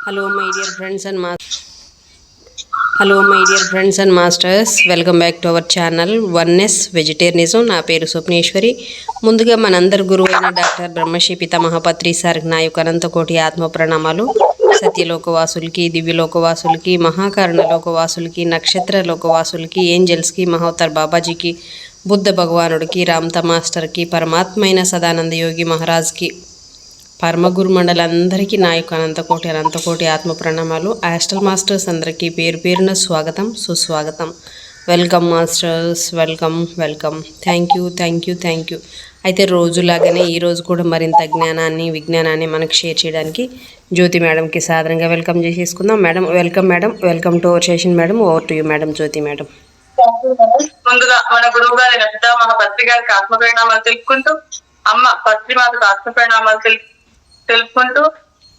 Hello, my dear friends and masters. Welcome back to our channel Oneness Vegetarianism. నా పేరు స్వప్నేశ్వరి. ముందుగా మనందరి గురువు అయిన డాక్టర్ బ్రహ్మశ్రీ పితామహపత్రి సార్కి నా యొక్క అనంతకోటి ఆత్మ ప్రణామాలు. సత్యలోకవాసులకి, దివ్యలోకవాసులకి, మహాకారణ లోకవాసులకి, నక్షత్ర లోకవాసులకి, ఏంజల్స్కి, మహోత్తర్ బాబాజీకి, బుద్ధ భగవానుడికి, రామ్త మాస్టర్కి, పరమాత్మైన సదానంద యోగి మహారాజ్కి, పరమగురు మండలందరికీ నా యొక్క అనంతకోటి ఆత్మ ప్రణామాలు. ఆస్ట్రల్ మాస్టర్స్ అందరికీ పేరు పేరున స్వాగతం, సుస్వాగతం. Welcome masters, welcome. Thank you. అయితే రోజులాగానే ఈరోజు కూడా మరింత జ్ఞానాన్ని, విజ్ఞానాన్ని మనకు షేర్ చేయడానికి జ్యోతి మేడంకి సాధారణంగా వెల్కమ్ చేసేసుకుందాం. Madam, welcome to our session. Madam, over to you madam. Jyothi madam. ముందుగా మన గురువు గారి పితామహ పత్రి గారికి ఆత్మ పరిణామాలు తెలుపుకుంటూ, అమ్మ పత్రిమాతకు ఆత్మ పరిణామాలు తెలుపుకుంటూ,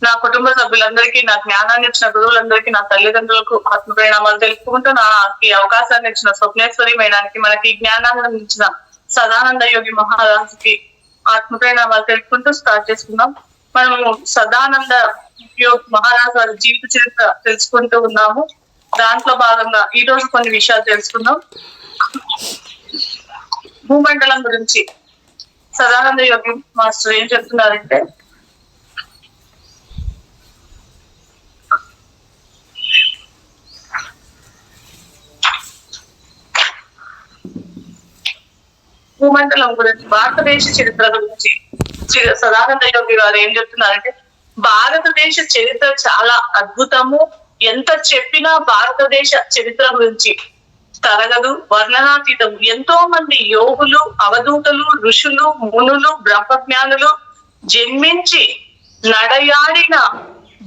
నా కుటుంబ సభ్యులందరికీ, నా జ్ఞానాన్ని ఇచ్చిన గురువులందరికీ, నా తల్లిదండ్రులకు ఆత్మ పరిణామాలు తెలుపుకుంటూ, నాకు అవకాశాన్ని ఇచ్చిన స్వప్నేశ్వరి మేడానికి, మనకి జ్ఞానాన్ని ఇచ్చిన సదానంద యోగి మహారాజుకి ఆత్మ పరిణామాలు తెలుపుకుంటూ స్టార్ట్ చేసుకున్నాం. మనము సదానంద యోగి మహారాజు వారి జీవిత చరిత్ర తెలుసుకుంటూ ఉన్నాము. దాంట్లో భాగంగా ఈ రోజు కొన్ని విషయాలు తెలుసుకుందాం. భూమండలం గురించి సదానంద యోగి మాస్టర్ ఏం చెప్తున్నారంటే, భూమండలం గురించి, భారతదేశ చరిత్ర గురించి సదానంద యోగి గారు ఏం చెప్తున్నారంటే, భారతదేశ చరిత్ర చాలా అద్భుతము. ఎంత చెప్పినా భారతదేశ చరిత్ర గురించి తరగదు, వర్ణనాతీతం. ఎంతో మంది యోగులు, అవధూతలు, ఋషులు, మునులు, బ్రహ్మజ్ఞానులు జన్మించి నడయాడిన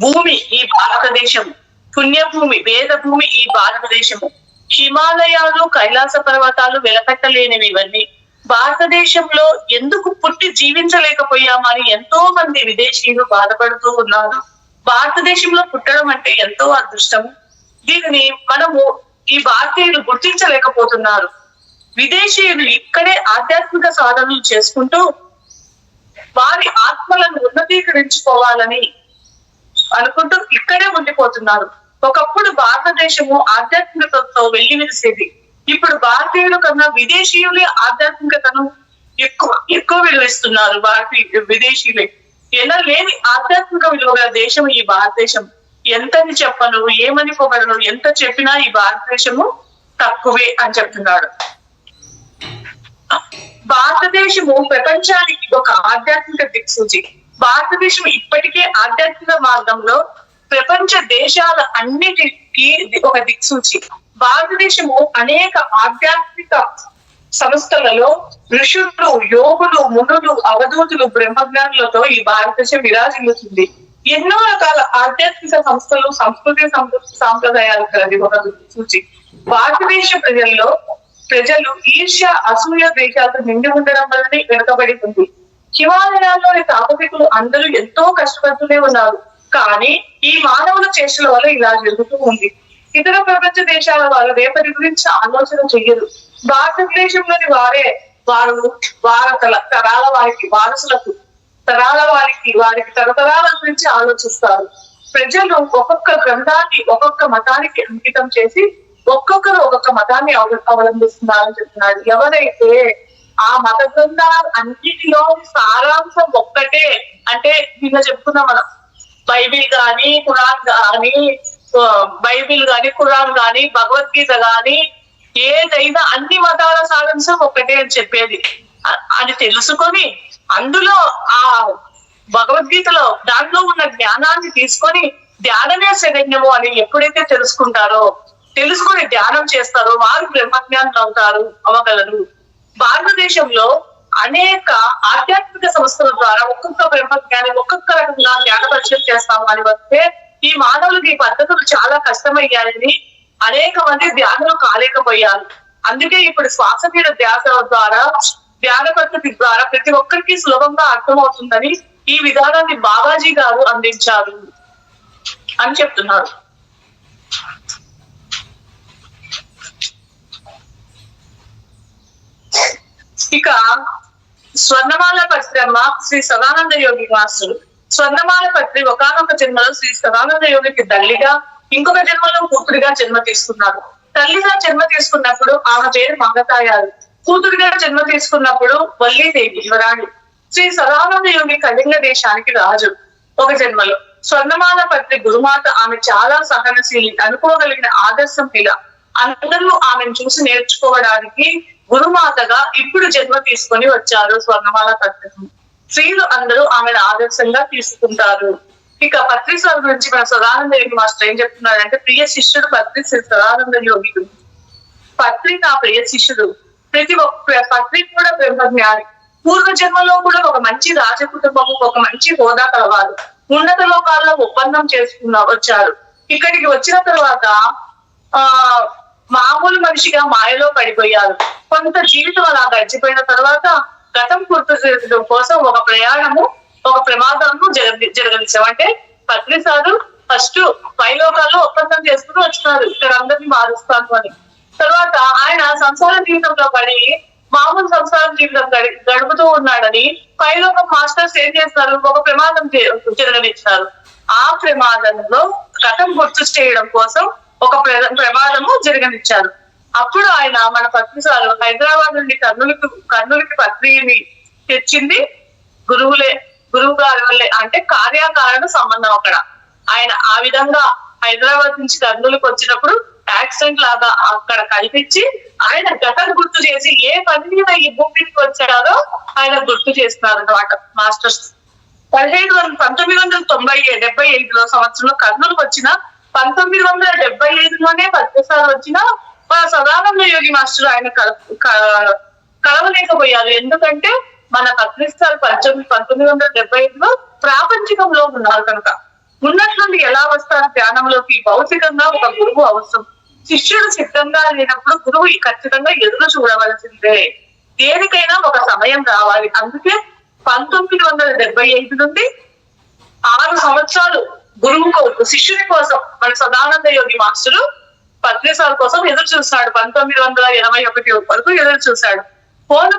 భూమి ఈ భారతదేశం. పుణ్యభూమి, వేద భూమి ఈ భారతదేశము. హిమాలయాలు, కైలాస పర్వతాలు వెలకట్టలేనివి ఇవన్నీ. భారతదేశంలో ఎందుకు పుట్టి జీవించలేకపోయామని ఎంతో మంది విదేశీయులు బాధపడుతూ ఉన్నారు. భారతదేశంలో పుట్టడం అంటే ఎంతో అదృష్టం. దీనిని మనము ఈ భారతీయులు గుర్తించలేకపోతున్నారు. విదేశీయులు ఇక్కడే ఆధ్యాత్మిక సాధనలు చేసుకుంటూ వారి ఆత్మలను ఉన్నతీకరించుకోవాలని అనుకుంటూ ఇక్కడే ఉండిపోతున్నారు. ఒకప్పుడు భారతదేశము ఆధ్యాత్మికతతో వెల్లివిరిసేది. ఇప్పుడు భారతీయుల కన్నా విదేశీయులే ఆధ్యాత్మికతను ఎక్కువ విలువిస్తున్నారు. విదేశీయులే లేని ఆధ్యాత్మిక విలువ దేశం ఈ భారతదేశం. ఎంతని చెప్పను, ఏమని పొగడను, ఎంత చెప్పినా ఈ భారతదేశము తక్కువే అని చెప్తున్నాడు. భారతదేశము ప్రపంచానికి ఒక ఆధ్యాత్మిక దిక్సూచి. భారతదేశం ఇప్పటికే ఆధ్యాత్మిక మార్గంలో ప్రపంచ దేశాల అన్నిటికీ ఒక దిక్సూచి. భారతదేశము అనేక ఆధ్యాత్మిక సంస్థలలో ఋషులు, యోగులు, మునులు, అవధూతులు, బ్రహ్మజ్ఞానులతో ఈ భారతదేశం విరాజిల్లుతుంది. ఎన్నో రకాల ఆధ్యాత్మిక సంస్థలు, సంస్కృతి, సాంప్రదాయాలు కలది ఒక సూచి. భారతదేశ ప్రజలు ఈర్ష్య, అసూయ, ద్వేషాలతో నిండి ఉండడం వల్లనే వెనుకబడి ఉంది. హిమాలయాల్లోని తాపసికులు అందరూ ఎంతో కష్టపడుతూనే ఉన్నారు. కానీ ఈ మానవుల చేష్టల వల్ల ఇలా జరుగుతూ ఉంది. ఇతర ప్రపంచ దేశాల వారు రేపటి గురించి ఆలోచన చెయ్యరు. భారతదేశంలోని తరాల వారికి, వారసులకు, వారికి తరతరాల గురించి ఆలోచిస్తారు. ప్రజలు ఒక్కొక్క గ్రంథాన్ని ఒక్కొక్క మతానికి అంకితం చేసి ఒక్కొక్కరు ఒక్కొక్క మతాన్ని అవలంబిస్తున్నారని చెప్తున్నాడు. ఎవరైతే ఆ మత గ్రంథాల అన్నిటిలో సారాంశం ఒక్కటే, అంటే నిన్న చెప్పుకున్నాం మనం, బైబిల్ గాని, ఖురాన్ గాని, భగవద్గీత గాని, ఏదైనా అన్ని మతాల సారాంశం ఒక్కటే అని చెప్పేది అని తెలుసుకొని, అందులో ఆ భగవద్గీతలో దాంట్లో ఉన్న జ్ఞానాన్ని తీసుకొని ధ్యానమే శరణ్యము అని ఎప్పుడైతే తెలుసుకొని ధ్యానం చేస్తారో వారు బ్రహ్మజ్ఞానులు అవ్వగలరు. భారతదేశంలో అనేక ఆధ్యాత్మిక సంస్థల ద్వారా ఒక్కొక్క బ్రహ్మజ్ఞాని ఒక్కొక్క రకంగా ధ్యాన పరిచయం చేస్తాము అని వస్తే ఈ మానవులకి ఈ పద్ధతులు చాలా కష్టమయ్యాయని అనేక మంది ధ్యానులు కాలేకపోయారు. అందుకే ఇప్పుడు శ్వాస మీద ధ్యాస ద్వారా, ధ్యాన పద్ధతి ద్వారా ప్రతి ఒక్కరికి సులభంగా అర్థమవుతుందని ఈ విధానాన్ని బాబాజీ గారు అందించారు అని చెప్తున్నారు. ఇక స్వర్ణమాల పరిశ్రమ శ్రీ సదానంద యోగి మాస్టర్ స్వర్ణమాల పత్రి ఒకానొక జన్మలో శ్రీ సదానంద యోగికి తల్లిగా, ఇంకొక జన్మలో కూతురిగా జన్మ తీసుకున్నారు. తల్లిగా జన్మ తీసుకున్నప్పుడు ఆమె పేరు మంగతాయారు, కూతురిగా జన్మ తీసుకున్నప్పుడు వల్లీదేవి యువరాణి. శ్రీ సదానంద యోగి కళింగ దేశానికి రాజు ఒక జన్మలో. స్వర్ణమాల పత్రి గురుమాత, ఆమె చాలా సహనశీలి, అనుకోగలిగిన ఆదర్శం పిల్ల. అందరూ ఆమెను చూసి నేర్చుకోవడానికి గురుమాతగా ఇప్పుడు జన్మ తీసుకొని వచ్చారు స్వర్ణమాల పత్రి. స్త్రీలు అందరూ ఆమెను ఆదర్శంగా తీసుకుంటారు. ఇక పత్రి సార్ గురించి మన సదానంద యోగి మాస్టర్ ఏం చెప్తున్నాడంటే, ప్రియ శిష్యుడు పత్రి శ్రీ సదానంద యోగి. పత్రి నా ప్రియ శిష్యుడు. ప్రతి ఒక్క పత్రి కూడా బ్రహ్మజ్ఞాని. పూర్వ జన్మలో కూడా ఒక మంచి రాజ కుటుంబము, ఒక మంచి హోదా కలవారు. ఉన్నత లోకాల్లో ఒప్పందం వచ్చారు. ఇక్కడికి వచ్చిన తర్వాత మామూలు మనిషిగా మాయలో పడిపోయారు. కొంత జీవితం అలా గడిచిపోయిన తర్వాత గతం గుర్తు చేయడం కోసం ఒక ప్రమాదము జరగనిచ్చాం. అంటే పత్రి సారు ఫస్ట్ పైలోకాల్లో ఒప్పందం చేసుకుని వచ్చినారు, ఇక్కడ అందరినీ మారుస్తాను అని. తర్వాత ఆయన సంసార జీవితంలో పడి మామూలు సంసార జీవితం గడుపుతూ ఉన్నాడని పైలోకం మాస్టర్స్ ఏం చేస్తారు, ఒక ప్రమాదం జరగనిచ్చారు. ఆ ప్రమాదంలో గతం గుర్తు చేయడం కోసం ఒక ప్రమాదము జరగనిచ్చారు. అప్పుడు ఆయన మన పత్రి సారు హైదరాబాద్ నుండి కర్నూలుకి పత్రిని తెచ్చింది గురువు గారి వల్లే. అంటే కార్యకారణ సంబంధం అక్కడ. ఆయన ఆ విధంగా హైదరాబాద్ నుంచి కర్నూలుకి వచ్చినప్పుడు యాక్సిడెంట్ లాగా అక్కడ కల్పించి ఆయన గతం గుర్తు చేసి ఏ పని మీద ఈ భూమికి వచ్చాడో ఆయన గుర్తు చేస్తున్నారు అన్నమాట మాస్టర్స్. 1975లో సంవత్సరంలో కర్నూలుకి వచ్చిన 1975లోనే పత్రిసార్ వచ్చిన మన సదానంద యోగి మాస్టర్ ఆయన కలవలేకపోయారు. ఎందుకంటే మన పత్రిసార్ 1975లో ప్రాపంచికంలో ఉన్నారు కనుక. ఉన్నట్లుండి ఎలా వస్తారు ధ్యానంలోకి? భౌతికంగా ఒక గురువు అవసరం. శిష్యుడు సిద్ధంగా లేనప్పుడు గురువు ఖచ్చితంగా ఎదురు చూడవలసిందే. దేనికైనా ఒక సమయం రావాలి. అందుకే 1975 నుండి 6 సంవత్సరాలు గురువు శిష్యుడి కోసం మన సదానంద యోగి మాస్టరు పత్రిసార్ కోసం ఎదురు చూస్తాడు. 1981 వరకు ఎదురు చూశాడు. పోను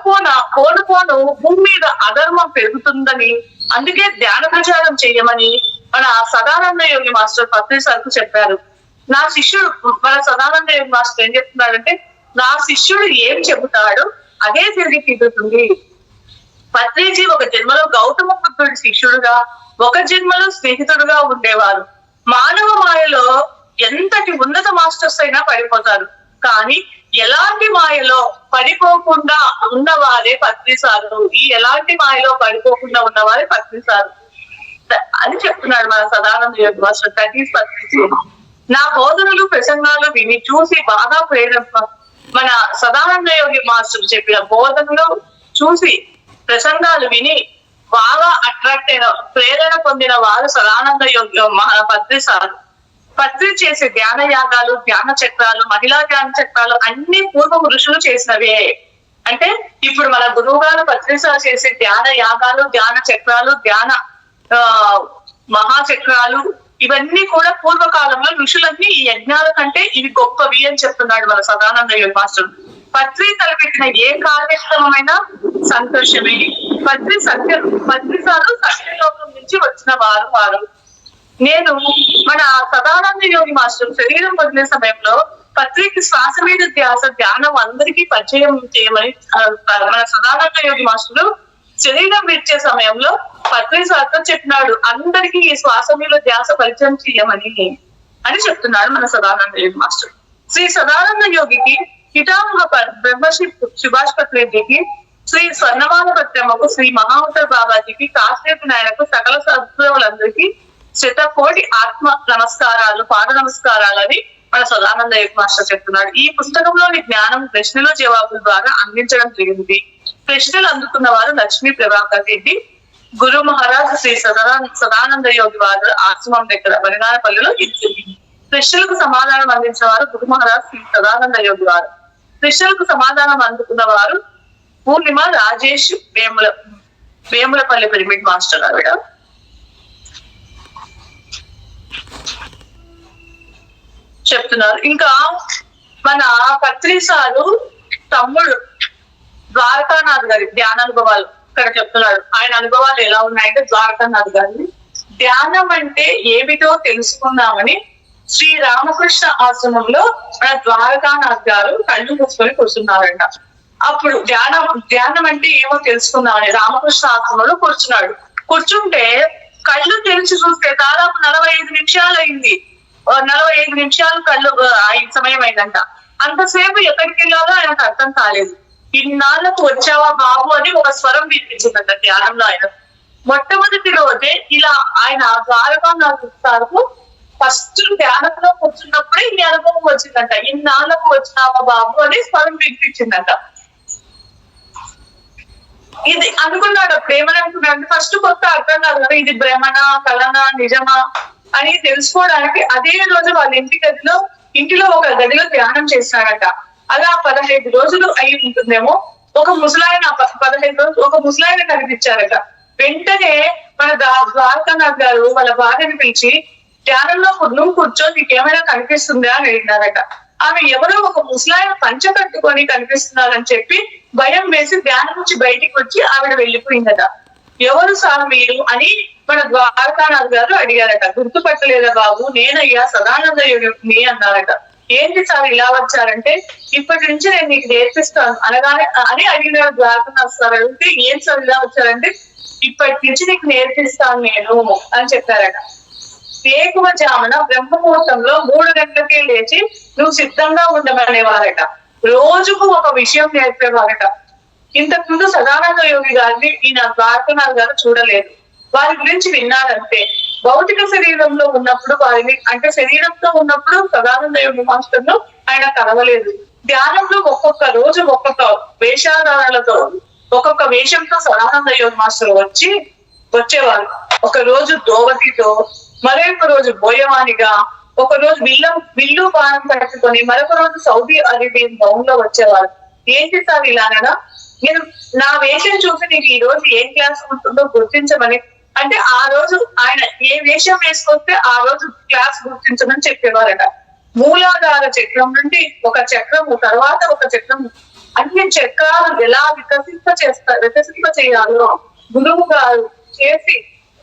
భూమి మీద అధర్మం పెరుగుతుందని, అందుకే ధ్యాన ప్రచారం చేయమని మన సదానంద యోగి మాస్టర్ పత్రిసార్ కు చెప్పారు. నా శిష్యుడు మన సదానంద యోగి మాస్టర్ ఏం చెప్తున్నాడంటే, నా శిష్యుడు ఏం చెబుతాడు అదే తిరిగి తీరుతుంది. పత్రిజీ ఒక జన్మలో గౌతమ బుద్ధుడి శిష్యుడుగా, ఒక జన్మలో స్నేహితుడుగా ఉండేవారు. మానవ మాయలో ఎంతటి ఉన్నత మాస్టర్స్ అయినా పడిపోతారు, కానీ ఎలాంటి మాయలో పడిపోకుండా ఉన్నవారే పత్రిసారు. ఎలాంటి మాయలో పడిపోకుండా ఉన్నవారే పత్రిసారు అని చెప్తున్నాడు మన సదానంద యోగి మాస్టర్. పత్రిజీ నా బోధనలు ప్రసంగాలు విని చూసి బాగా మన సదానంద యోగి మాస్టర్ చెప్పిన బోధనలు చూసి ప్రసంగాలు విని బాగా అట్రాక్ట్ అయిన, ప్రేరణ పొందిన వారు సదానంద యోగి పత్రిసారు. పత్రి చేసే ధ్యాన యాగాలు, ధ్యాన చక్రాలు, మహిళా ధ్యాన చక్రాలు అన్ని పూర్వ పురుషులు చేసినవే. అంటే ఇప్పుడు మన గురువు గారు పత్రిసారు చేసే ధ్యాన యాగాలు, ధ్యాన చక్రాలు, ధ్యాన మహాచక్రాలు ఇవన్నీ కూడా పూర్వకాలంలో ఋషులన్నీ ఈ యజ్ఞాల కంటే ఇవి గొప్పవి అని చెప్తున్నాడు మన సదానంద యోగి మాస్టర్. పత్రి తలపెట్టిన ఏ కార్యక్రమమైనా సంతోషమే. పత్రిసారు సత్యలోకం నుంచి వచ్చిన వారు. నేను మన సదానంద యోగి మాస్టర్ శరీరం వదిలే సమయంలో పత్రికి శ్వాస మీద ధ్యానం అందరికీ పరిచయం చేయమని మన సదానంద యోగి మాస్టర్ శరీరం విడిచే సమయంలో పత్రిసార్తో చెప్పినాడు, అందరికీ ఈ శ్వాస మీద ధ్యాస పరిచయం చేయమని అని చెప్తున్నాడు మన సదానంద యోగి మాస్టర్. శ్రీ సదానంద యోగికి పితామహ బ్రహ్మశ్రీ సుభాష్ పత్రిజీకి, శ్రీ స్వర్ణమాల పత్రమ్మకు, శ్రీ మహావతార్ బాబాజీకి, కాశ్మీర్ నాయనకు, సకల సద్గురువులందరికీ శతకోటి ఆత్మ నమస్కారాలు, పాద నమస్కారాలు అని మన సదానంద యోగి మాస్టర్ చెప్తున్నాడు. ఈ పుస్తకంలోని జ్ఞానం ప్రశ్నలు జవాబుల ద్వారా అందించడం జరిగింది. ప్రశ్నలు అందుకున్న వారు లక్ష్మీ ప్రభాకర్ రెడ్డి, గురు మహారాజ్ శ్రీ సదానంద యోగి వారు ఆశ్రమం దగ్గర బలినారపల్లిలో ఇది జరిగింది. ప్రశ్నలకు సమాధానం అందించిన వారు గురు మహారాజ్ శ్రీ సదానంద యోగి వారు. ప్రశ్నలకు సమాధానం అందుకున్న వారు పూర్ణిమ రాజేష్ వేములపల్లి పిరమిడ్ మాస్టర్ ఆవిడ. చెప్తున్నారు. ఇంకా మన పత్రిసారు తమ్ముడు ద్వారకానాథ్ గారి ధ్యాన అనుభవాలు ఇక్కడ చెప్తున్నాడు. ఆయన అనుభవాలు ఎలా ఉన్నాయంటే, ద్వారకానాథ్ గారిని ధ్యానం అంటే ఏమిటో తెలుసుకుందామని శ్రీ రామకృష్ణ ఆశ్రమంలో మన ద్వారకానాథ్ గారు కళ్ళు మూసుకొని కూర్చున్నారంట. అప్పుడు ధ్యానం అంటే ఏమో తెలుసుకుందామని రామకృష్ణ ఆశ్రమంలో కూర్చున్నాడు. కూర్చుంటే కళ్ళు తెరిచి చూస్తే దాదాపు 45 నిమిషాలు అయింది. 45 నిమిషాలు కళ్ళు సమయం అయిందంట. అంతసేపు ఎక్కడికి వెళ్ళాలో ఆయనకు అర్థం కాలేదు. ఇన్నాళ్ళకు వచ్చావా బాబు అని ఒక స్వరం వినిపించిందంట ధ్యానంలో. ఆయన మొట్టమొదటి రోజే ఇలా ఆయన ద్వారకానాథ్ సార్కు ఫస్ట్ ధ్యానంలో కూర్చున్నప్పుడే ఈ అనుభవం వచ్చిందంట. ఇన్నాళ్ళకు వచ్చినావా బాబు అని స్వరం వినిపించిందంట. ఇది అనుకున్నాడు. అప్పుడు ఏమని అనుకున్నాడు, ఫస్ట్ కొత్త అర్థం కాదు కదా, ఇది భ్రమణ కలనా నిజమా అని తెలుసుకోవడానికి అదే రోజు వాళ్ళ ఇంటిలో ఒక గదిలో ధ్యానం చేస్తాడట. అలా 15 రోజులు అయి ఉంటుందేమో. ఒక ముసలాయన 15 రోజులు ఒక ముసలాయన కనిపించారట. వెంటనే మన ద్వారకానాథ్ గారు వాళ్ళ భార్యని పిలిచి, ధ్యానంలో నువ్వు కూర్చో, నీకేమైనా కనిపిస్తుందా అని అడిగినారట. ఆమె ఎవరో ఒక ముసలాయన పంచ కట్టుకొని కనిపిస్తున్నారని చెప్పి భయం వేసి ధ్యానం నుంచి బయటికి వచ్చి ఆవిడ వెళ్ళిపోయిందట. ఎవరు సార్ మీరు అని మన ద్వారకానాథ్ గారు అడిగారట. గుర్తుపట్టలేదా బాబు, నేనయ్యా సదానంద యోగిని అన్నారట. ఏంటి సార్ ఇలా వచ్చారంటే, ఇప్పటి నుంచి నేను నీకు నేర్పిస్తాను అనగానే అని అడిగినారు ద్వారకానాథ్ సార్. అడిగితే ఏం సార్ ఇలా వచ్చారంటే, ఇప్పటి నుంచి నీకు నేర్పిస్తాను నేను అని చెప్పారట. వేకువజామున బ్రహ్మముహూర్తంలో 3 గంటలకే లేచి నువ్వు సిద్ధంగా ఉండమనేవారట. రోజుకు ఒక విషయం నేర్పేవారట. ఇంతకు ముందు సదానంద యోగి గారిని ఈయన ద్వారకానాథ్ గారు చూడలేదు. వారి గురించి విన్నారంటే. భౌతిక శరీరంలో ఉన్నప్పుడు వారిని, అంటే శరీరంతో ఉన్నప్పుడు సదానంద యోగి మాస్టర్ను ఆయన కలవలేదు. ధ్యానంలో ఒక్కొక్క రోజు ఒక్కొక్క వేషాధారాలతో ఒక్కొక్క వేషంతో సదానంద యోగి మాస్టర్ వచ్చేవారు. ఒక రోజు దోవతితో, మరొక రోజు బోయవానిగా, ఒక రోజు విల్లు బాణం పట్టుకొని, మరొక రోజు సౌదీ అరేబియన్ బౌన్ లో వచ్చేవారు. ఏంటి సార్ ఇలానగా, నేను నా వేషం చూసి నీకు ఈ రోజు ఏం క్లాస్ ఉంటుందో గుర్తించమని, అంటే ఆ రోజు ఆయన ఏ వేషం వేసుకొస్తే ఆ రోజు క్లాస్ గుర్తించమని చెప్పేవారట. మూలాధార చక్రం నుండి ఒక చక్రము తర్వాత ఒక చక్రము, అన్ని చక్రాలు ఎలా వికసింప చేయాలో గురువు గారు చేసి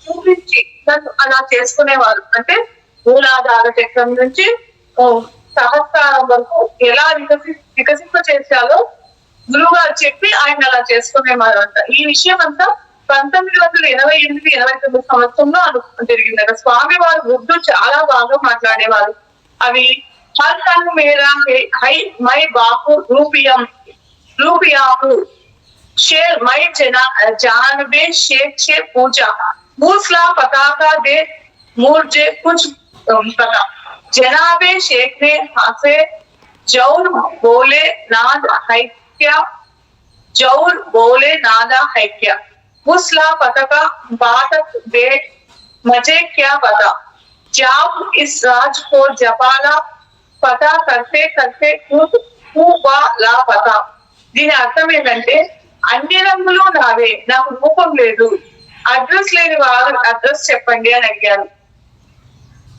చూపించి నన్ను అలా చేసుకునేవారు. అంటే మూలాధార చక్రం నుంచి సహస్రారం వరకు ఎలా వికసింప చేశాలో గురువు గారు చెప్పి ఆయన అలా చేసుకునేవారు అంట. ఈ విషయం అంతా 1988-89 సంవత్సరంలో జరిగిందట. స్వామి వారు ఉర్దూ చాలా బాగా మాట్లాడేవారు. అవి her tongue Mera high my బాపు రూపియాకు शेर मई जानबे शेख से पूछा, मूसला पताका दे मुझे कुछ पता। जनाबे शेख ने हंसे, जौर बोले नाद है क्या, जौर बोले नादा है क्या, मूसला पताका बातक दे मुझे क्या पता, जाओ इस राज को जपाला, पता करते करते ला पता। దీని అర్థం ఏంటంటే, అన్ని రంగులు నావే, నాకు రూపం లేదు, అడ్రస్ లేని వారు అడ్రస్ చెప్పండి అని అడిగారు.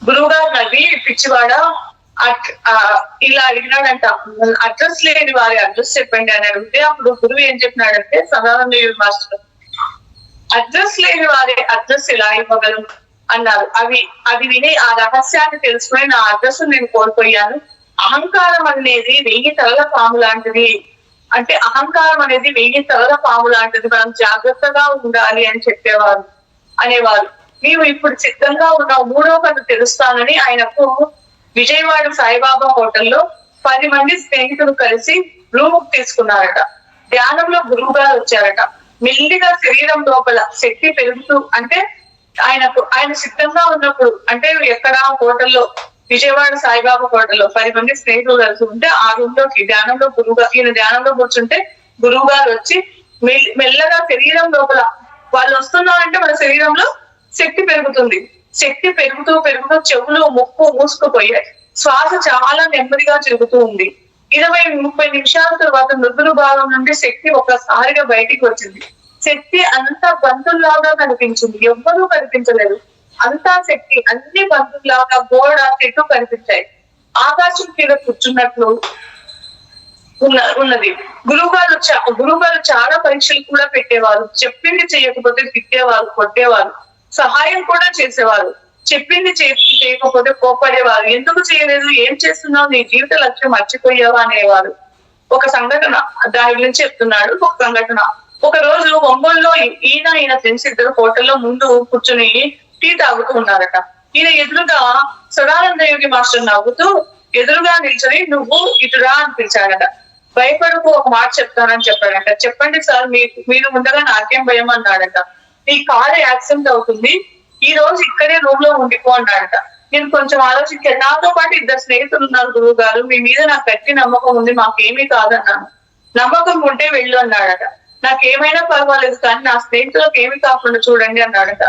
గురువుగారు నవ్వి, పిచ్చివాడ ఇలా అడిగినాడంట. అడ్రస్ లేని వారి అడ్రస్ చెప్పండి అని అడిగితే అప్పుడు గురువు ఏం చెప్పినాడంటే, సదానంద యోగి మాస్టర్, అడ్రస్ లేని వారి అడ్రస్ ఎలా ఇవ్వగలం అన్నారు. అది విని ఆ రహస్యాన్ని తెలుసుకుని నా అడ్రస్ నేను కోల్పోయాను. అహంకారం అనేది 1000 తలల పాము లాంటిది, అంటే అహంకారం అనేది 1000 తలల పాము లాంటిది, మనం జాగ్రత్తగా ఉండాలి అని అనేవారు. నీవు ఇప్పుడు సిద్ధంగా ఉన్నావు, 3వ కన్ను తెరుస్తానని ఆయనకు విజయవాడ సాయిబాబా హోటల్లో 10 మంది స్నేహితులు కలిసి రూమ్ తీసుకున్నారట. ధ్యానంలో గురువు గారు వచ్చారట. మెల్లిగా శరీరం లోపల శక్తి పెరుగుతూ, అంటే ఆయన సిద్ధంగా ఉన్నప్పుడు, అంటే ఎక్కడ హోటల్లో, విజయవాడ సాయిబాబా హోటల్లో 10 మంది స్నేహితులు కలిసి ఉంటే ఆ రూమ్ లోకి ఈయన ధ్యానంలో కూర్చుంటే గురువు గారు వచ్చి మెల్లగా శరీరం లోపల, వాళ్ళు వస్తున్నారంటే మన శరీరంలో శక్తి పెరుగుతుంది. శక్తి పెరుగుతూ చెవులు ముక్కు మూసుకుపోయాయి. శ్వాస చాలా నెమ్మదిగా జరుగుతూ ఉంది. 20-30 నిమిషాల తర్వాత మృదులు భాగం నుండి శక్తి ఒక్కసారిగా బయటికి వచ్చింది. శక్తి అంతా బంతుల్లాగా కనిపించింది, ఎవ్వరూ కనిపించలేదు. అంతా శక్తి, అన్ని బంతుల్లాగా గోడ చెట్టు కనిపించాయి. ఆకాశం మీద కూర్చున్నట్లు ఉన్నది. గురువు గారు చాలా పరీక్షలు కూడా పెట్టేవారు. చెప్పింది చేయకపోతే తిట్టేవారు, కొట్టేవారు. సహాయం కూడా చేసేవారు. చెప్పింది చేయకపోతే కోపడేవారు. ఎందుకు చేయలేదు, ఏం చేస్తున్నావు, నీ జీవిత లక్ష్యం మర్చిపోయావా అనేవారు. ఒక సంఘటన దాని గురించి చెప్తున్నాడు. ఒక సంఘటన, ఒక రోజు ఒంగోలులో ఈయన ఫ్రెండ్స్ ఇద్దరు హోటల్లో ముందు కూర్చొని టీ తాగుతూ ఉన్నారట. ఈయన ఎదురుగా సదానంద యోగి మాస్టర్ నవ్వుతూ ఎదురుగా నిల్చొని నువ్వు ఇటురా అని పిలిచాడట. భయపడుకు, ఒక మాట చెప్తానని చెప్పాడట. చెప్పండి సార్, మీరు ఉండగా నాకేం భయం అన్నాడట. నీ కారు యాక్సిడెంట్ అవుతుంది, ఈ రోజు ఇక్కడే రూమ్ లో ఉండిపో అన్నాడట. నేను కొంచెం ఆలోచించాను. నాతో పాటు ఇద్దరు స్నేహితులు ఉన్నారు గురువు గారు, మీ మీద నాకు గట్టి నమ్మకం ఉంది, మాకేమీ కాదన్నాను. నమ్మకం ఉంటే వెళ్ళు అన్నాడట. నాకేమైనా పర్వాలేదు కానీ నా స్నేహితులకు ఏమి కాకుండా చూడండి అన్నాడట.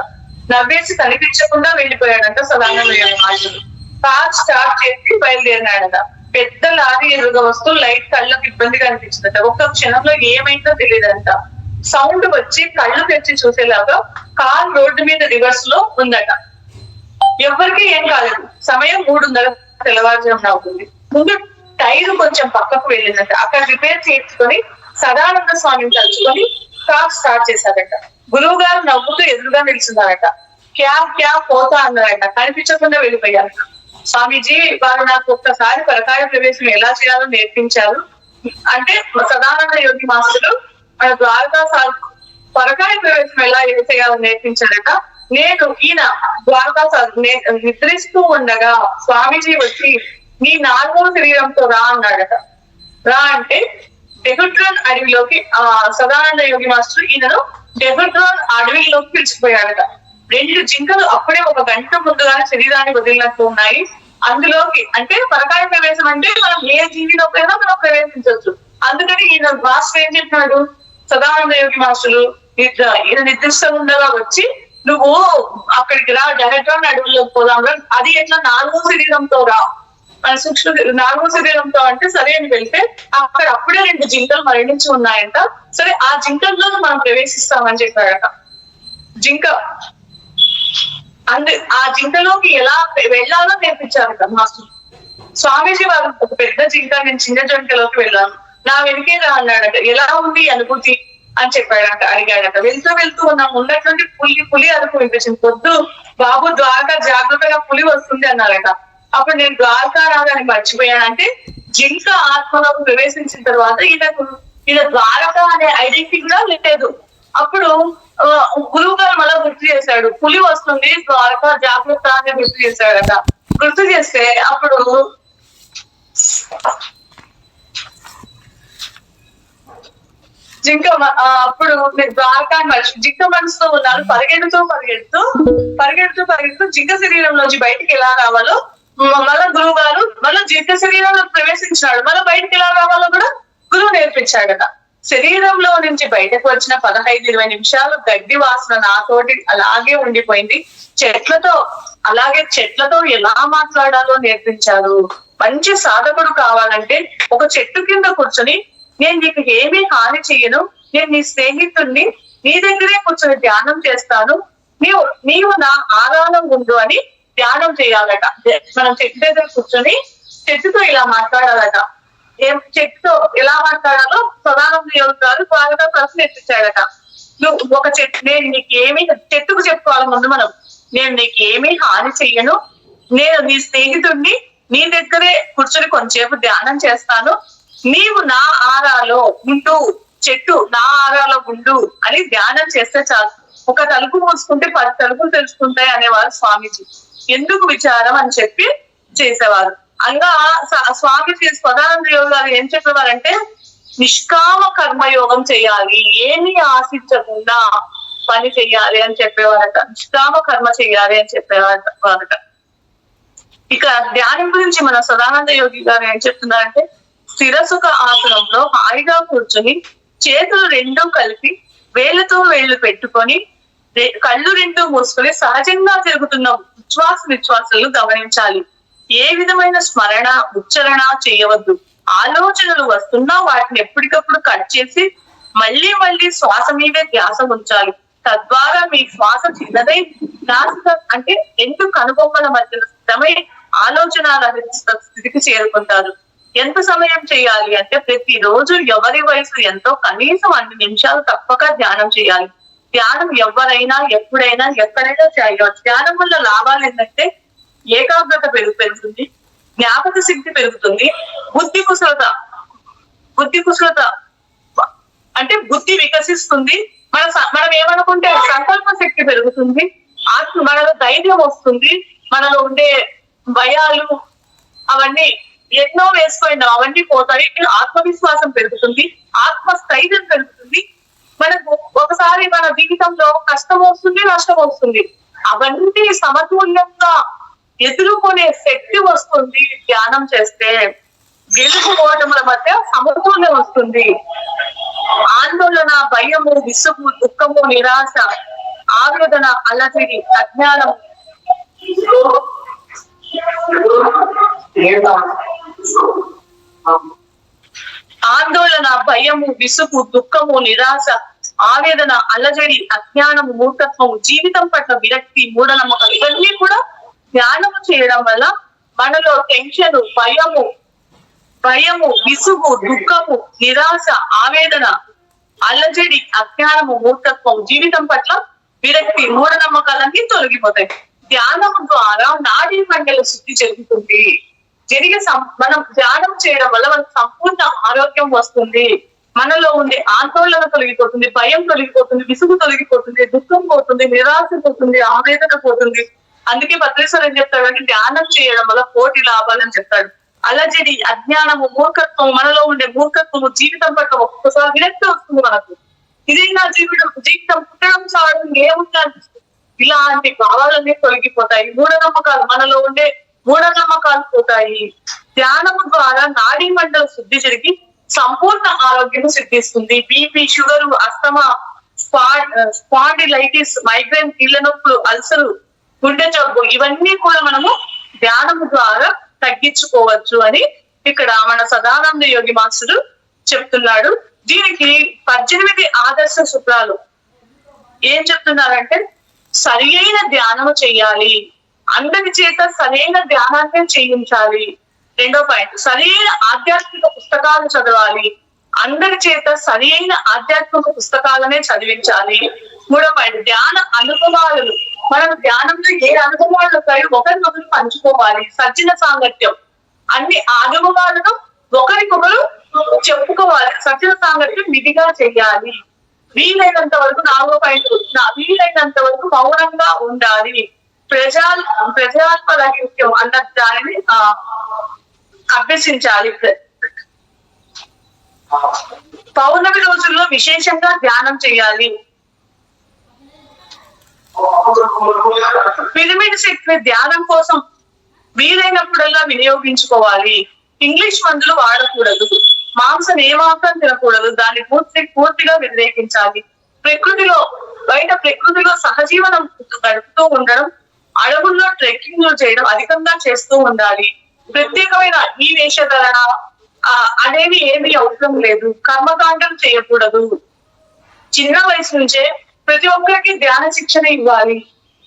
నవ్వేసి కనిపించకుండా వెళ్ళిపోయాడట సదానంద మాస్టర్. కార్ స్టార్ట్ చేసి బయలుదేరినాడట. పెద్ద లారీ ఎదురుగా వస్తూ లైట్ కళ్ళకు ఇబ్బందిగా అనిపించిందట. ఒక్క క్షణంలో ఏమైందో తెలియదంట. సౌండ్ వచ్చి కళ్ళు తెచ్చి చూసేలాగా కార్ రోడ్డు మీద రివర్స్ లో ఉందట. ఎవరికి ఏం కాలేదు. సమయం 3:30 తెల్లవారుజామున అవుతుంది. ముందు టైర్ కొంచెం పక్కకు వెళ్ళిందట. అక్కడ రిపేర్ చేసుకొని సదానంద స్వామిని తలుచుకొని కార్ స్టార్ట్ చేశారట. గురువు గారు నవ్వుతూ ఎదురుగా నిలుచున్నారట. క్యా పోతా అన్నారట. కనిపించకుండా వెళ్ళిపోయారట. స్వామీజీ వారు నాకు ఒక్కసారి పరకాయ ప్రవేశం ఎలా చేయాలో నేర్పించారు అంటే, సదానంద యోగి మాస్టరు మన ద్వారకా సార్ పరకాయ ప్రవేశం ఎలా చేయాలో నేర్పించారట. నేను ఈయన ద్వారకా సార్ నిద్రిస్తూ ఉండగా స్వామీజీ వచ్చి నీ 4వ శరీరంతో రా అన్నాడట. రా అంటే డెహుడ్రాన్ అడవిలోకి సదానంద యోగి మాస్టర్ ఈయనను డెహుడ్రాన్ అడవిలోకి పిలిచిపోయాడట. 2 జింకలు అప్పుడే 1 గంట ముందుగానే శరీరాన్ని వదిలినట్టు ఉన్నాయి. అందులోకి అంటే పరకాయ ప్రవేశం అంటే మనం ఏ జీవిలోకైనా మనం ప్రవేశించవచ్చు. అందుకని ఈయన మాస్టర్ ఏం చెప్పినాడు, సదానంద యోగి మాస్టరు ఈయన నిర్దిష్ట ఉండగా వచ్చి నువ్వు అక్కడికి రా, డెహుడ్రాన్ అడవుల్లోకి పోదాం రా. అది ఎట్లా 4వ శరీరంతో రా, మన సూక్ష్మ 4వ శరీరంతో అంటే సరే అని వెళ్తే అక్కడ అప్పుడే 2 జింకలు మరణించి ఉన్నాయంట. సరే ఆ జింకల్లో మనం ప్రవేశిస్తామని చెప్పాడట. జింక ఆ జింకలోకి ఎలా వెళ్ళాలో నేర్పించారట మాస్టర్. స్వామీజీ వారు ఒక పెద్ద జింక, నేను చిన్న జింకలోకి వెళ్ళాను, నా వెనుకే రా అన్నాడట. ఎలా ఉంది అనుభూతి అని చెప్పాడట. అడిగాడట. వెళ్తూ ఉన్నాం, ఉన్నటువంటి పులి అరుపు వినిపించింది. పొద్దు బాబు ద్వారకా జాగ్రత్తగా పులి వస్తుంది అన్నారట. అప్పుడు నేను ద్వారకా రాగానే మర్చిపోయాను. అంటే జింక ఆత్మలోకి ప్రవేశించిన తర్వాత ఈయన ద్వారకా అనే ఐడెంటిటీ కూడా లేదు. అప్పుడు గురువు గారు మళ్ళా గుర్తు చేశాడు, పులి వస్తుంది ద్వారకా జాగ్రత్త అని గుర్తు చేశాడట. గుర్తు చేస్తే అప్పుడు జింక అప్పుడు ద్వారకా జింక మనసుతో ఉన్నాను. పరిగెడుతూ జింక శరీరంలోంచి బయటికి ఎలా రావాలో మళ్ళా గురువు గారు మళ్ళీ జింక శరీరంలో ప్రవేశించినాడు. మళ్ళీ బయటికి ఎలా రావాలో కూడా గురువు నేర్పించాడట. శరీరంలో నుంచి బయటకు వచ్చిన 15-20 నిమిషాలు గడ్డి వాసన నాతోటి అలాగే ఉండిపోయింది. చెట్లతో ఎలా మాట్లాడాలో నేర్పించారు. మంచి సాధకుడు కావాలంటే ఒక చెట్టు కింద కూర్చొని నేను నీకు ఏమీ హాని చెయ్యను, నేను నీ స్నేహితుడిని, నీ దగ్గరే కూర్చొని ధ్యానం చేస్తాను, నీవు నా ఆరాధన ఉండు అని ధ్యానం చేయాలట. మనం చెట్టు దగ్గర కూర్చొని చెట్టుతో ఇలా మాట్లాడాలట. చెట్టుతో ఎలా మాట్లాడాలో సదానంద యోగి గారు బాగా ప్రశ్న ఎత్తించాడట. నువ్వు ఒక నేను నీకేమీ చెట్టుకు చెప్పుకోవాలి ముందు మనం, నేను నీకేమీ హాని చెయ్యను, నేను నీ స్నేహితుడిని, నీ దగ్గరే కూర్చొని కొంచెంసేపు ధ్యానం చేస్తాను, నీవు నా ఆరాలో ఉండు, చెట్టు నా ఆరాలో ఉండు అని ధ్యానం చేస్తే చాలు. ఒక తలుపు మూసుకుంటే 10 తలుపులు తెలుసుకుంటాయి అనేవారు స్వామీజీ. ఎందుకు విచారం అని చెప్పి చేసేవారు. అంగా స్వామీజీ సదానంద యోగి గారు ఏం చెప్పేవారంటే నిష్కామ కర్మయోగం చేయాలి, ఏమీ ఆశించకుండా పని చెయ్యాలి అని చెప్పేవారట. నిష్కామ కర్మ చెయ్యాలి అని చెప్పేవారట. ఇక ధ్యానం గురించి మన సదానంద యోగి గారు ఏం చెప్తున్నారంటే స్థిరసుఖ ఆసనంలో హాయిగా కూర్చొని చేతులు 2 కలిపి వేళ్లతో వేళ్లు పెట్టుకొని కళ్ళు 2 మూసుకొని సహజంగా జరుగుతున్న ఉచ్ఛ్వాస నిశ్వాసాలు గమనించాలి. ఏ విధమైన స్మరణ ఉచ్చారణ చేయవద్దు. ఆలోచనలు వస్తున్నా వాటిని ఎప్పటికప్పుడు కట్ చేసి మళ్ళీ శ్వాస మీదే ధ్యాస ఉంచాలి. తద్వారా మీ శ్వాస చిన్నదై నాసిక అంటే 2 కనుబొమ్మల మధ్యన స్థితమై ఆలోచన స్థితికి చేరుకుంటారు. ఎంత సమయం చేయాలి అంటే ప్రతి రోజు ఎవరి వయసు ఎంతో కనీసం 2 నిమిషాలు తప్పక ధ్యానం చేయాలి. ధ్యానం ఎవరైనా ఎప్పుడైనా ఎక్కడైనా చేయవచ్చు. ధ్యానం వల్ల లాభాలు ఏంటంటే ఏకాగ్రత పెరుగుతుంది, జ్ఞాపక శక్తి పెరుగుతుంది, బుద్ధి కుశలత అంటే బుద్ధి వికసిస్తుంది. మనం ఏమనుకుంటే సంకల్ప శక్తి పెరుగుతుంది, మనలో ధైర్యం వస్తుంది, మనలో ఉండే భయాలు అవన్నీ ఎన్నో వేసిపోయినాం అవన్నీ పోతాయి, ఆత్మవిశ్వాసం పెరుగుతుంది, ఆత్మస్థైర్యం పెరుగుతుంది. మనకు ఒకసారి మన జీవితంలో కష్టం వస్తుంది, నష్టం వస్తుంది, అవన్నీ సమతుల్యంగా ఎదుర్కొనే శక్తి వస్తుంది. ధ్యానం చేస్తే గెలుపు ఓటముల మధ్య సమతుల్యం వస్తుంది. ఆందోళన, భయము, విసుగు, దుఃఖము, నిరాశ, ఆవేదన, అలజడి, అజ్ఞానం, ఆందోళన, భయము, విసుగు, దుఃఖము, నిరాశ, ఆవేదన, అలజడి, అజ్ఞానము, మూర్ఖత్వము, జీవితం పట్ల విరక్తి, మూఢనమ్మకం, ఇవన్నీ కూడా ధ్యానము చేయడం వల్ల మనలో టెన్షన్, భయము, విసుగు, దుఃఖము, నిరాశ, ఆవేదన, అలజడి, అజ్ఞానము, మూర్ఖత్వం, జీవితం పట్ల విరక్తి, మూఢనమ్మకాలన్నీ తొలగిపోతాయి. ధ్యానం ద్వారా నాడీ మండల శుద్ధి జరుగుతుంది. మనం ధ్యానం చేయడం వల్ల మనకు సంపూర్ణ ఆరోగ్యం వస్తుంది. మనలో ఉండే ఆందోళన తొలగిపోతుంది, భయం తొలగిపోతుంది, విసుగు తొలగిపోతుంది, దుఃఖం పోతుంది, నిరాశ పోతుంది, ఆవేదన పోతుంది. అందుకే భద్రేశ్వర్ ఏం చెప్తాడంటే ధ్యానం చేయడం వల్ల కోటి లాభాలని చెప్తాడు. అలజడి, అజ్ఞానము, మూర్ఖత్వం, మనలో ఉండే మూర్ఖత్వము, జీవితం పట్ల ఒక్కొక్కసారి విరక్తి వస్తుంది. మనకు ఇదే నా జీవితం పుట్టడం చావడం ఏముంటుంది, ఇలాంటి భావాలన్నీ తొలగిపోతాయి. మనలో ఉండే మూఢనమ్మకాలు పోతాయి. ధ్యానము ద్వారా నాడీ మండల శుద్ధి జరిగి సంపూర్ణ ఆరోగ్యం సిద్ధిస్తుంది. BP, sugar, asthma, spondylitis, migraine, కీళ్ళ నొప్పులు, అల్సరు, గుండె జబ్బు, ఇవన్నీ కూడా మనము ధ్యానము ద్వారా తగ్గించుకోవచ్చు అని ఇక్కడ మన సదానంద యోగి మాస్టరు చెప్తున్నాడు. దీనికి 18 ఆదర్శ సూత్రాలు ఏం చెప్తున్నారంటే సరి అయిన ధ్యానము చెయ్యాలి, అందరి చేత సరైన ధ్యానాన్ని చేయించాలి. 2వ పాయింట్, సరి అయిన ఆధ్యాత్మిక పుస్తకాలు చదవాలి, అందరి చేత సరి అయిన ఆధ్యాత్మిక పుస్తకాలనే చదివించాలి. 3వ పాయింట్, ధ్యాన అనుభవాలు, మనం ధ్యానంలో ఏ అనుభవాలు ఉంటాయో ఒకరికొకరు పంచుకోవాలి. సజ్జన సాంగత్యం, అన్ని అనుభవాలను ఒకరికొకరు చెప్పుకోవాలి. సజ్జన సాంగత్యం విధిగా చెయ్యాలి. వీలైనంత వరకు 4వ పాయింట్, వీలైనంత వరకు మౌనంగా ఉండాలి. ప్రజాత్మకం అన్న దానిని అభ్యసించాలి. పౌర్ణమి రోజుల్లో విశేషంగా ధ్యానం చేయాలి. పిరమిడ్ శక్తిని ధ్యానం కోసం వీలైనప్పుడల్లా వినియోగించుకోవాలి. ఇంగ్లీష్ మందులు వాడకూడదు, మాంసం ఏమాత్రం తినకూడదు, దాన్ని పూర్తిగా వ్యతిరేకించాలి. ప్రకృతిలో సహజీవనం గడుపుతూ ఉండడం, అడవుల్లో ట్రెక్కింగ్ చేయడం అధికంగా చేస్తూ ఉండాలి. ప్రత్యేకమైన ఈ వేషధరణ అనేవి ఏమీ అవసరం లేదు. కర్మకాండం చేయకూడదు. చిన్న వయసు నుంచే ప్రతి ఒక్కరికి ధ్యాన శిక్షణ ఇవ్వాలి.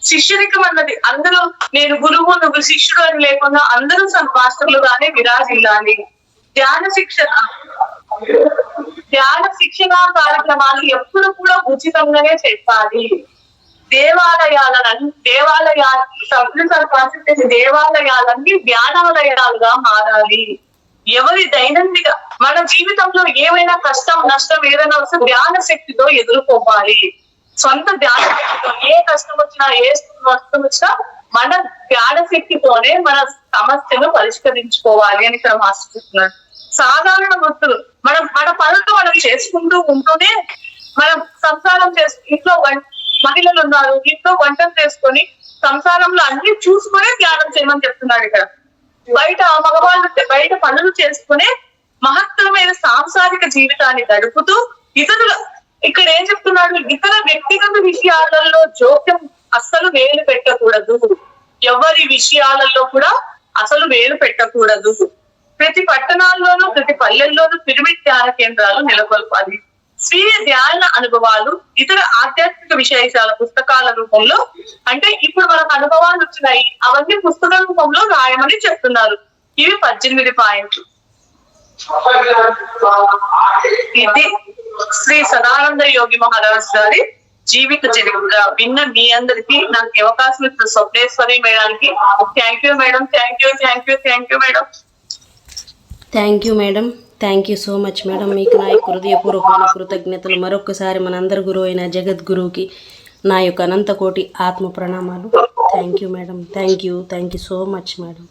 శిష్యరికం అన్నది అందరూ నేను గురువు నువ్వు శిష్యుడు అని లేకుండా అందరూ మాస్టర్లుగానే విరాజిల్లాలి. ధ్యాన శిక్షణ కార్యక్రమాలు ఎప్పుడు కూడా ఉచితంగానే చెప్పాలి. దేవాలయాలన్నీ ధ్యానాలయాలుగా మారాలి. ఎవరి దైనందిక మన జీవితంలో ఏమైనా కష్టం, నష్టం ఏదైనా వస్తే ధ్యాన శక్తితో ఎదుర్కోవాలి. సొంత ధ్యాన శక్తితో ఏ కష్టం వచ్చినా, ఏ నష్టం వచ్చినా మన ధ్యాన శక్తితోనే మన సమస్యను పరిష్కరించుకోవాలి అని ఇక్కడ మాస్టర్ చెప్తున్నాడు. సాధారణ వృత్తులు మన పనులు మనం చేసుకుంటూ ఉంటూనే మనం సంసారం ఇంట్లో మహిళలు ఉన్నారు, ఇంట్లో వంటలు చేసుకొని సంసారంలో అన్ని చూసుకునే ధ్యానం చేయమని చెప్తున్నాడు. ఇక్కడ బయట మగవాళ్ళు బయట పనులు చేసుకునే మహత్తరమైన సాంసారిక జీవితాన్ని గడుపుతూ ఇక్కడ ఏం చెప్తున్నాడు, ఇతర వ్యక్తిగత విషయాలలో జోక్యం అస్సలు వేలు పెట్టకూడదు. ఎవరి విషయాలలో కూడా అసలు వేలు పెట్టకూడదు. ప్రతి పట్టణాల్లోనూ ప్రతి పల్లెల్లోనూ పిరమిడ్ ధ్యాన కేంద్రాలు నెలకొల్పాలి. స్వీయ ధ్యాన అనుభవాలు ఇతర ఆధ్యాత్మిక విశేషాల పుస్తకాల రూపంలో, అంటే ఇప్పుడు మనకు అనుభవాలు వచ్చినాయి అవన్నీ పుస్తక రూపంలో రాయమని చెప్తున్నారు. ఇవి 18 పాయింట్లు. ఇది శ్రీ సదానంద యోగి మహారాజ్ గారి జీవిత చరిత్ర విన్న మీ అందరికి నాకు ఈ అవకాశం ఇచ్చిన స్వప్నేశ్వరి మేడానికి thank you madam. Madam. Thank you madam. Thank you so much madam. మీకు నా యొక్క హృదయపూర్వకమైన కృతజ్ఞతలు. మరొకసారి మనందరి గురువు అయిన జగద్గురువుకి నా యొక్క అనంతకోటి ఆత్మ ప్రణామాలు. Thank you madam. Thank you so much madam.